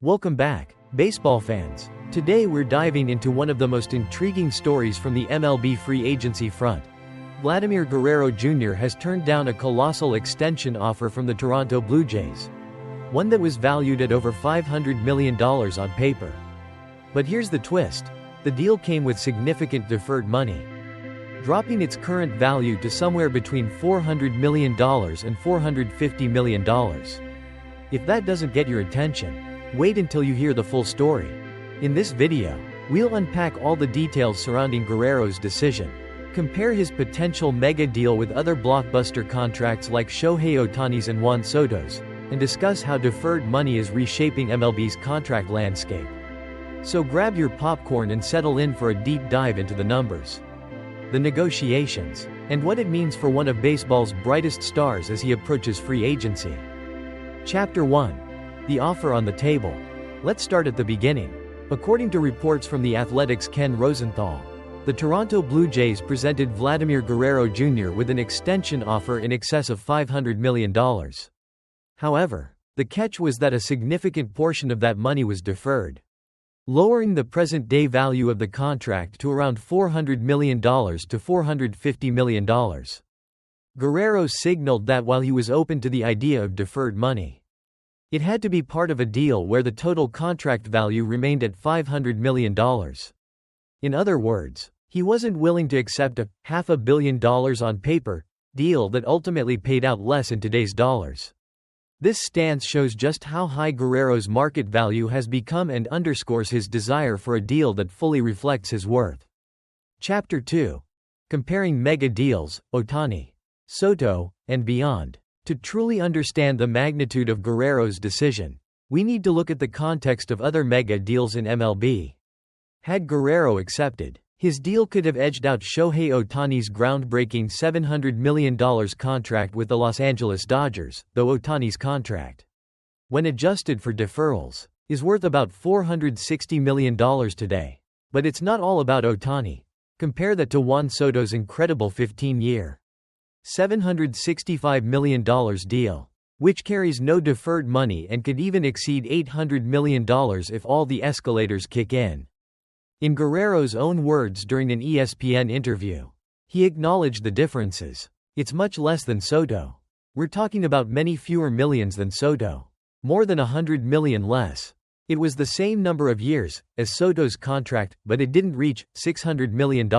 Welcome back, baseball fans. Today we're diving into one of the most intriguing stories from the MLB free agency front. Vladimir Guerrero Jr. has turned down a colossal extension offer from the Toronto Blue Jays. One that was valued at over $500 million on paper. But here's the twist. The deal came with significant deferred money, dropping its current value to somewhere between $400 million and $450 million. If that doesn't get your attention, wait until you hear the full story. In this video, we'll unpack all the details surrounding Guerrero's decision, compare his potential mega deal with other blockbuster contracts like Shohei Ohtani's and Juan Soto's, and discuss how deferred money is reshaping MLB's contract landscape. So grab your popcorn and settle in for a deep dive into the numbers, the negotiations, and what it means for one of baseball's brightest stars as he approaches free agency. Chapter 1. The offer on the table. Let's start at the beginning. According to reports from The Athletic's Ken Rosenthal, the Toronto Blue Jays presented Vladimir Guerrero Jr. with an extension offer in excess of $500 million. However, the catch was that a significant portion of that money was deferred, lowering the present-day value of the contract to around $400 million to $450 million. Guerrero signaled that while he was open to the idea of deferred money, it had to be part of a deal where the total contract value remained at $500 million. In other words, he wasn't willing to accept a $500 million on paper deal that ultimately paid out less in today's dollars. This stance shows just how high Guerrero's market value has become and underscores his desire for a deal that fully reflects his worth. Chapter 2. Comparing mega deals, Ohtani, Soto, and beyond. To truly understand the magnitude of Guerrero's decision, we need to look at the context of other mega deals in MLB. Had Guerrero accepted, his deal could have edged out Shohei Ohtani's groundbreaking $700 million contract with the Los Angeles Dodgers, though Ohtani's contract, when adjusted for deferrals, is worth about $460 million today. But it's not all about Ohtani. Compare that to Juan Soto's incredible 15-year, $765 million deal, which carries no deferred money and could even exceed $800 million if all the escalators kick in. In Guerrero's own words during an ESPN interview, he acknowledged the differences. It's much less than Soto. We're talking about many fewer millions than Soto. More than $100 million less. It was the same number of years as Soto's contract, but it didn't reach $600 million.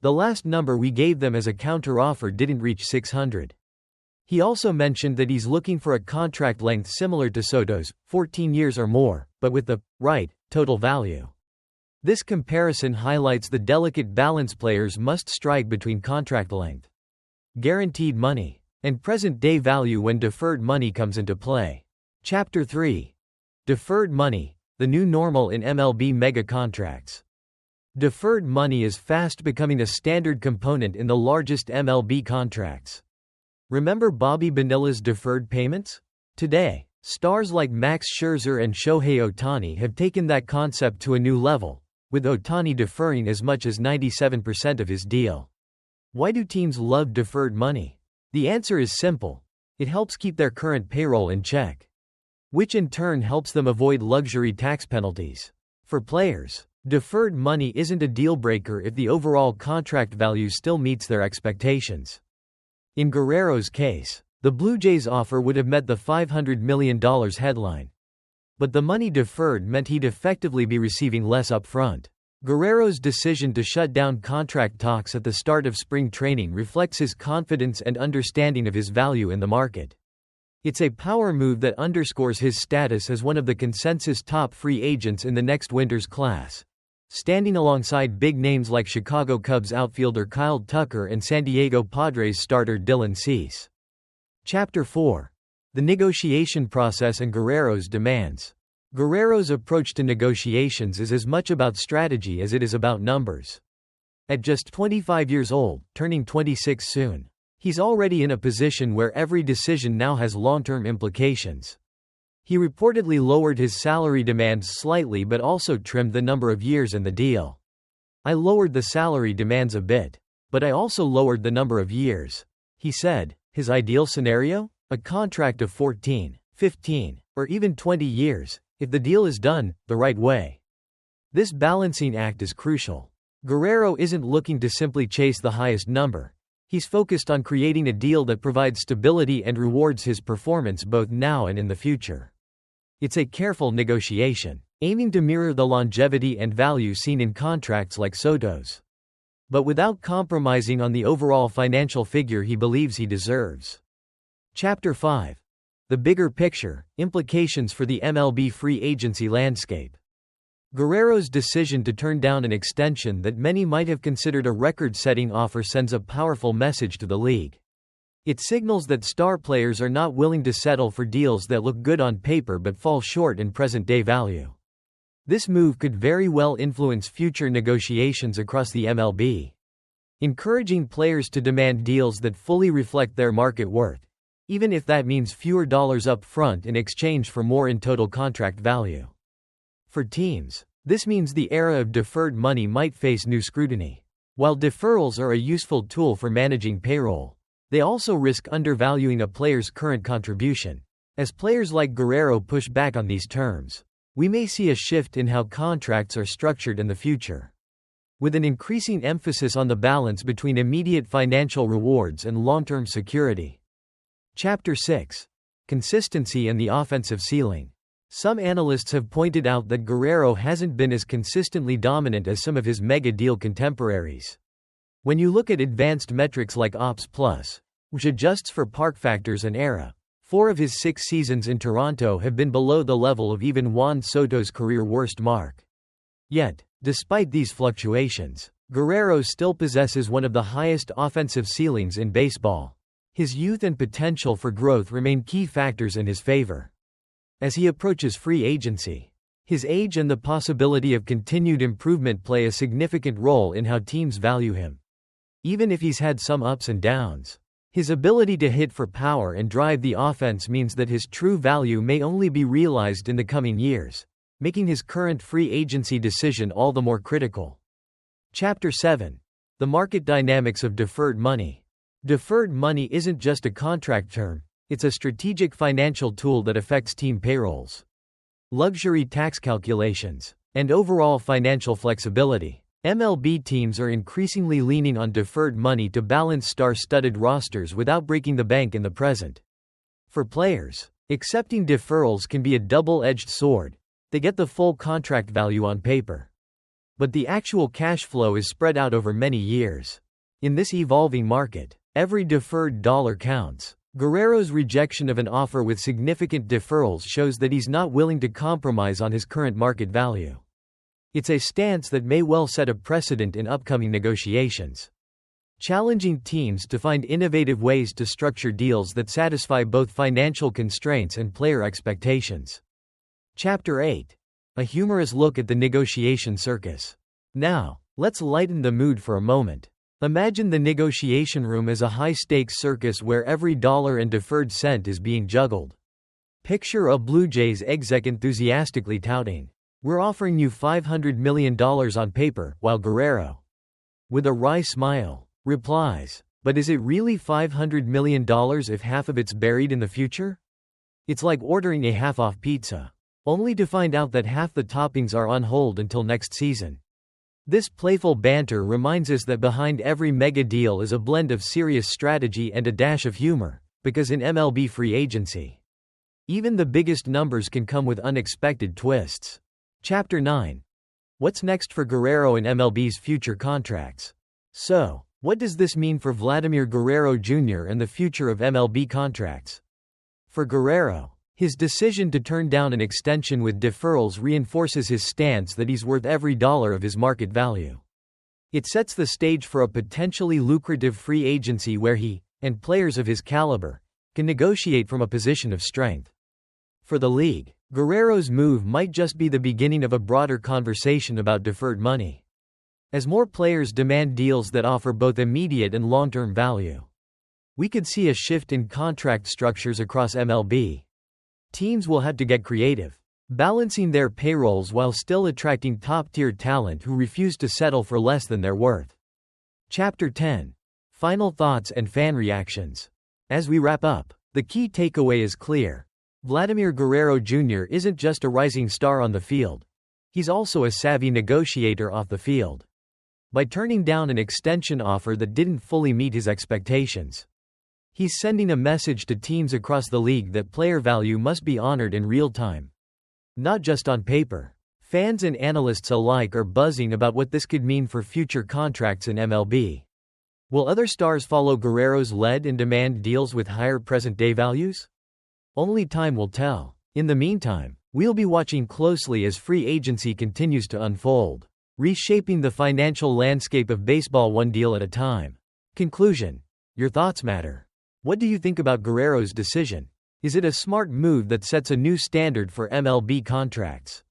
The last number we gave them as a counter-offer didn't reach 600. He also mentioned that he's looking for a contract length similar to Soto's, 14 years or more, but with the right total value. This comparison highlights the delicate balance players must strike between contract length, guaranteed money, and present-day value when deferred money comes into play. Chapter 3. Deferred money, the new normal in MLB mega contracts. Deferred money is fast becoming a standard component in the largest MLB contracts. Remember Bobby Bonilla's deferred payments? Today, stars like Max Scherzer and Shohei Ohtani have taken that concept to a new level, with Ohtani deferring as much as 97% of his deal. Why do teams love deferred money? The answer is simple. It helps keep their current payroll in check, which in turn helps them avoid luxury tax penalties. For players, deferred money isn't a deal-breaker if the overall contract value still meets their expectations. In Guerrero's case, the Blue Jays offer would have met the $500 million headline. But the money deferred meant he'd effectively be receiving less upfront. Guerrero's decision to shut down contract talks at the start of spring training reflects his confidence and understanding of his value in the market. It's a power move that underscores his status as one of the consensus top free agents in the next winter's class, standing alongside big names like Chicago Cubs outfielder Kyle Tucker and San Diego Padres starter Dylan Cease. Chapter 4. The negotiation process and Guerrero's demands. Guerrero's approach to negotiations is as much about strategy as it is about numbers. At just 25 years old, turning 26 soon, he's already in a position where every decision now has long-term implications. He reportedly lowered his salary demands slightly but also trimmed the number of years in the deal. I lowered the salary demands a bit, but I also lowered the number of years, he said. His ideal scenario? A contract of 14, 15, or even 20 years, if the deal is done the right way. This balancing act is crucial. Guerrero isn't looking to simply chase the highest number. He's focused on creating a deal that provides stability and rewards his performance both now and in the future. It's a careful negotiation, aiming to mirror the longevity and value seen in contracts like Soto's, but without compromising on the overall financial figure he believes he deserves. Chapter 5. The bigger picture, implications for the MLB free agency landscape. Guerrero's decision to turn down an extension that many might have considered a record-setting offer sends a powerful message to the league. It signals that star players are not willing to settle for deals that look good on paper but fall short in present-day value. This move could very well influence future negotiations across the MLB, encouraging players to demand deals that fully reflect their market worth, even if that means fewer dollars up front in exchange for more in total contract value. For teams, this means the era of deferred money might face new scrutiny. While deferrals are a useful tool for managing payroll, they also risk undervaluing a player's current contribution. As players like Guerrero push back on these terms, we may see a shift in how contracts are structured in the future, with an increasing emphasis on the balance between immediate financial rewards and long-term security. Chapter 6. Consistency and the offensive ceiling. Some analysts have pointed out that Guerrero hasn't been as consistently dominant as some of his mega-deal contemporaries. When you look at advanced metrics like Ops+, which adjusts for park factors and era, 4 of his 6 seasons in Toronto have been below the level of even Juan Soto's career worst mark. Yet, despite these fluctuations, Guerrero still possesses one of the highest offensive ceilings in baseball. His youth and potential for growth remain key factors in his favor. As he approaches free agency, his age and the possibility of continued improvement play a significant role in how teams value him. Even if he's had some ups and downs, his ability to hit for power and drive the offense means that his true value may only be realized in the coming years, making his current free agency decision all the more critical. Chapter 7. The market dynamics of deferred money. Deferred money isn't just a contract term. It's a strategic financial tool that affects team payrolls, luxury tax calculations, and overall financial flexibility. MLB teams are increasingly leaning on deferred money to balance star-studded rosters without breaking the bank in the present. For players, accepting deferrals can be a double-edged sword. They get the full contract value on paper, but the actual cash flow is spread out over many years. In this evolving market, every deferred dollar counts. Guerrero's rejection of an offer with significant deferrals shows that he's not willing to compromise on his current market value. It's a stance that may well set a precedent in upcoming negotiations, challenging teams to find innovative ways to structure deals that satisfy both financial constraints and player expectations. Chapter 8. A humorous look at the negotiation circus. Now, let's lighten the mood for a moment. Imagine the negotiation room as a high-stakes circus where every dollar and deferred cent is being juggled. Picture a Blue Jays exec enthusiastically touting, "We're offering you $500 million on paper," while Guerrero, with a wry smile, replies, "But is it really $500 million if half of it's buried in the future?" It's like ordering a half-off pizza, only to find out that half the toppings are on hold until next season. This playful banter reminds us that behind every mega deal is a blend of serious strategy and a dash of humor, because in MLB free agency, even the biggest numbers can come with unexpected twists. Chapter 9. What's next for Guerrero in MLB's future contracts? So, what does this mean for Vladimir Guerrero Jr. and the future of MLB contracts? For Guerrero, his decision to turn down an extension with deferrals reinforces his stance that he's worth every dollar of his market value. It sets the stage for a potentially lucrative free agency where he, and players of his caliber, can negotiate from a position of strength. For the league, Guerrero's move might just be the beginning of a broader conversation about deferred money. As more players demand deals that offer both immediate and long-term value, we could see a shift in contract structures across MLB. Teams will have to get creative, balancing their payrolls while still attracting top-tier talent who refuse to settle for less than their worth. Chapter 10. Final thoughts and fan reactions. As we wrap up, the key takeaway is clear. Vladimir Guerrero Jr. isn't just a rising star on the field. He's also a savvy negotiator off the field. By turning down an extension offer that didn't fully meet his expectations, he's sending a message to teams across the league that player value must be honored in real time, not just on paper. Fans and analysts alike are buzzing about what this could mean for future contracts in MLB. Will other stars follow Guerrero's lead and demand deals with higher present-day values? Only time will tell. In the meantime, we'll be watching closely as free agency continues to unfold, reshaping the financial landscape of baseball one deal at a time. Conclusion: your thoughts matter. What do you think about Guerrero's decision? Is it a smart move that sets a new standard for MLB contracts?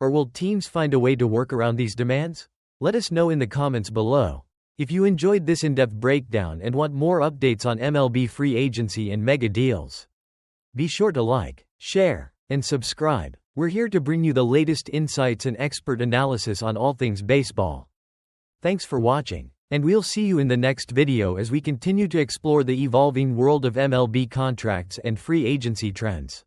Or will teams find a way to work around these demands? Let us know in the comments below. If you enjoyed this in-depth breakdown and want more updates on MLB free agency and mega deals, be sure to like, share, and subscribe. We're here to bring you the latest insights and expert analysis on all things baseball. Thanks for watching, and we'll see you in the next video as we continue to explore the evolving world of MLB contracts and free agency trends.